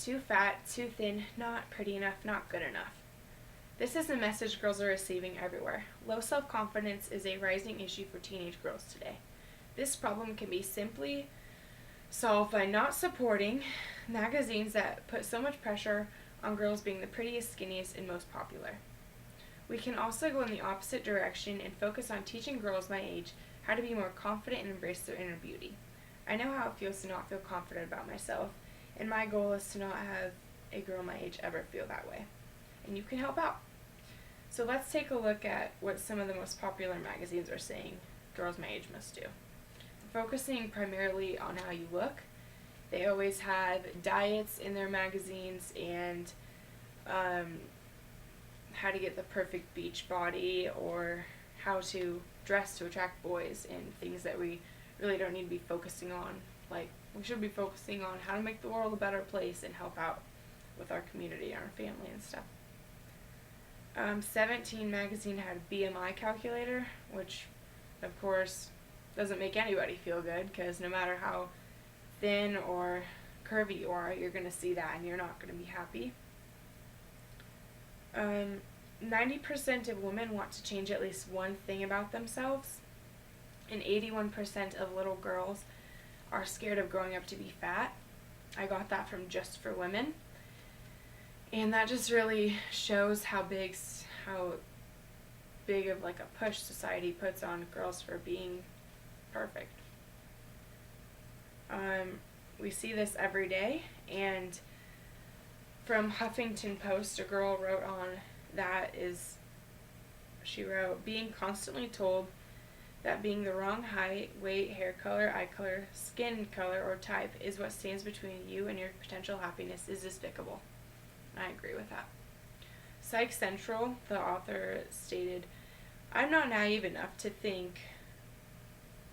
Too fat, too thin, not pretty enough, not good enough. This is the message girls are receiving everywhere. Low self-confidence is a rising issue for teenage girls today. This problem can be simply solved by not supporting magazines that put so much pressure on girls being the prettiest, skinniest, and most popular. We can also go in the opposite direction and focus on teaching girls my age how to be more confident and embrace their inner beauty. I know how it feels to not feel confident about myself, and my goal is to not have a girl my age ever feel that way. And you can help out. So let's take a look at what some of the most popular magazines are saying girls my age must do. Focusing primarily on how you look. They always have diets in their magazines and how to get the perfect beach body or how to dress to attract boys and things that we really don't need to be focusing on. Like, we should be focusing on how to make the world a better place and help out with our community and our family and stuff. 17 magazine had a BMI calculator, which of course doesn't make anybody feel good because no matter how thin or curvy you are, you're going to see that and you're not going to be happy. 90% of women want to change at least one thing about themselves, and 81% of little girls are scared of growing up to be fat. I got that from Just for Women, and that just really shows how big of like a push society puts on girls for being perfect. We see this every day, and from Huffington Post, a girl wrote on that she wrote, being constantly told that being the wrong height, weight, hair color, eye color, skin color, or type is what stands between you and your potential happiness is despicable. I agree with that. Psych Central, the author stated, I'm not naive enough to think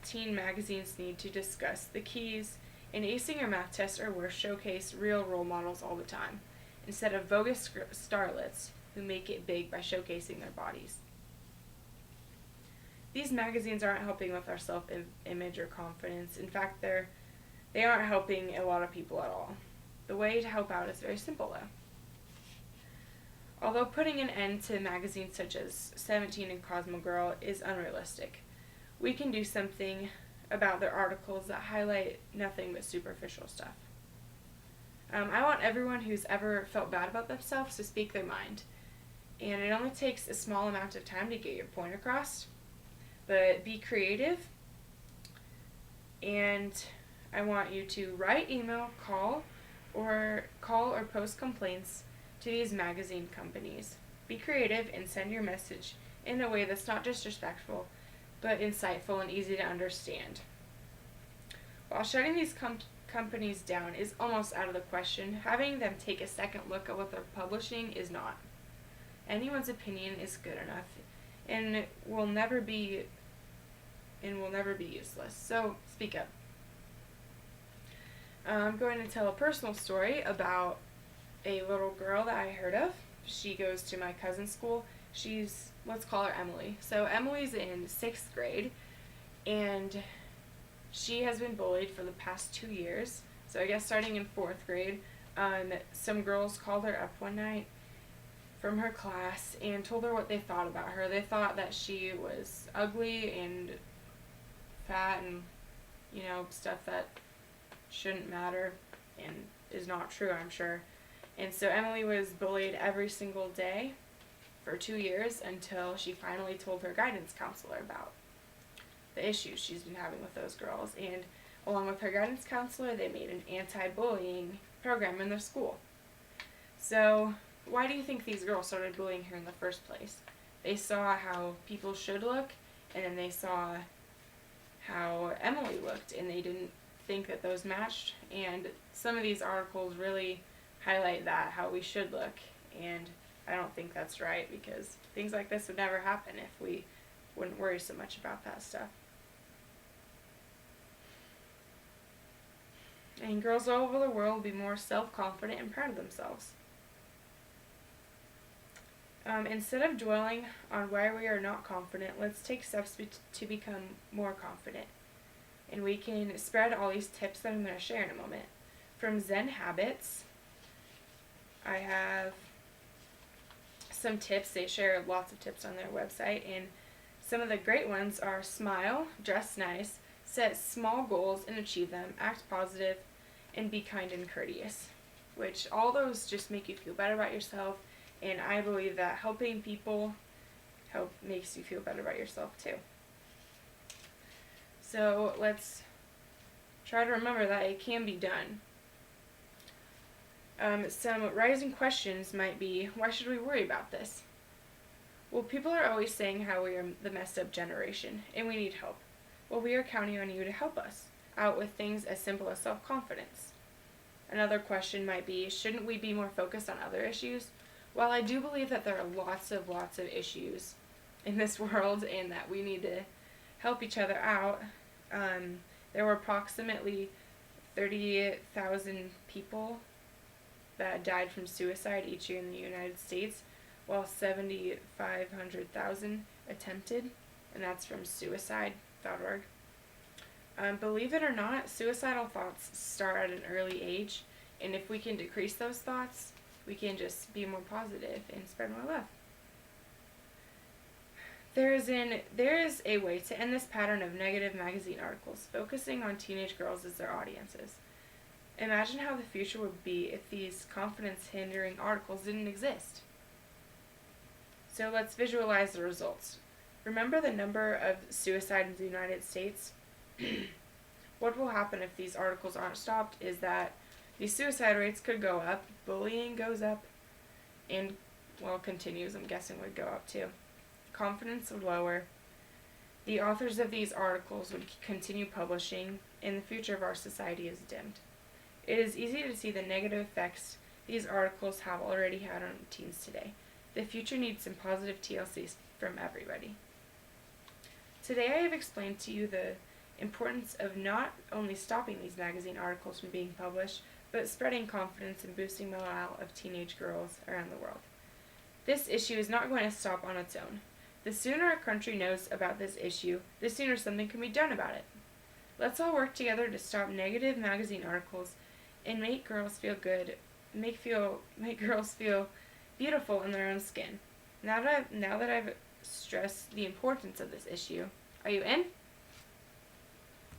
teen magazines need to discuss the keys in acing your math test or worse, showcase real role models all the time, instead of bogus starlets who make it big by showcasing their bodies. These magazines aren't helping with our self-image or confidence. In fact, they aren't helping a lot of people at all. The way to help out is very simple, though. Although putting an end to magazines such as 17 and Cosmo Girl is unrealistic, we can do something about their articles that highlight nothing but superficial stuff. I want everyone who's ever felt bad about themselves to speak their mind. And it only takes a small amount of time to get your point across. But be creative. And I want you to write, email, call or post complaints to these magazine companies. Be creative and send your message in a way that's not just respectful, but insightful and easy to understand. While shutting these companies down is almost out of the question, having them take a second look at what they're publishing is not. Anyone's opinion is good enough and will never be useless. So speak up. I'm going to tell a personal story about a little girl that I heard of. She goes to my cousin's school. Let's call her Emily. So Emily's in 6th grade, and she has been bullied for the past 2 years. So I guess starting in 4th grade, some girls called her up one night from her class and told her what they thought about her. They thought that she was ugly and fat and, stuff that shouldn't matter and is not true, I'm sure. And so Emily was bullied every single day for 2 years until she finally told her guidance counselor about the issues she's been having with those girls. And along with her guidance counselor, they made an anti-bullying program in their school. So why do you think these girls started bullying her in the first place? They saw how people should look, and then they saw how Emily looked, and they didn't think that those matched. And some of these articles really highlight that, how we should look, and I don't think that's right, because things like this would never happen if we wouldn't worry so much about that stuff. And girls all over the world will be more self-confident and proud of themselves. Instead of dwelling on why we are not confident, let's take steps to become more confident. And we can spread all these tips that I'm going to share in a moment. From Zen habits I have some tips. They share lots of tips on their website, and some of the great ones are smile, dress nice, set small goals and achieve them, act positive, and be kind and courteous, which all those just make you feel better about yourself, and I believe that helping people makes you feel better about yourself too. So let's try to remember that it can be done. Some rising questions might be, why should we worry about this? Well, people are always saying how we are the messed up generation and we need help. Well, we are counting on you to help us out with things as simple as self-confidence. Another question might be, shouldn't we be more focused on other issues? While I do believe that there are lots of issues in this world and that we need to help each other out, there were approximately 30,000 people that died from suicide each year in the United States, while 7,500,000 attempted, and that's from suicide.org. Believe it or not, suicidal thoughts start at an early age, and if we can decrease those thoughts, we can just be more positive and spread more love. There is a way to end this pattern of negative magazine articles, focusing on teenage girls as their audiences. Imagine how the future would be if these confidence-hindering articles didn't exist. So let's visualize the results. Remember the number of suicides in the United States? What will happen if these articles aren't stopped is that the suicide rates could go up, bullying goes up, and, continues, I'm guessing, would go up too. Confidence would lower. The authors of these articles would continue publishing, and the future of our society is dimmed. It is easy to see the negative effects these articles have already had on teens today. The future needs some positive TLCs from everybody. Today I have explained to you the importance of not only stopping these magazine articles from being published, but spreading confidence and boosting morale of teenage girls around the world. This issue is not going to stop on its own. The sooner our country knows about this issue, the sooner something can be done about it. Let's all work together to stop negative magazine articles and make girls feel good, make girls feel beautiful in their own skin. Now that I've stressed the importance of this issue, are you in?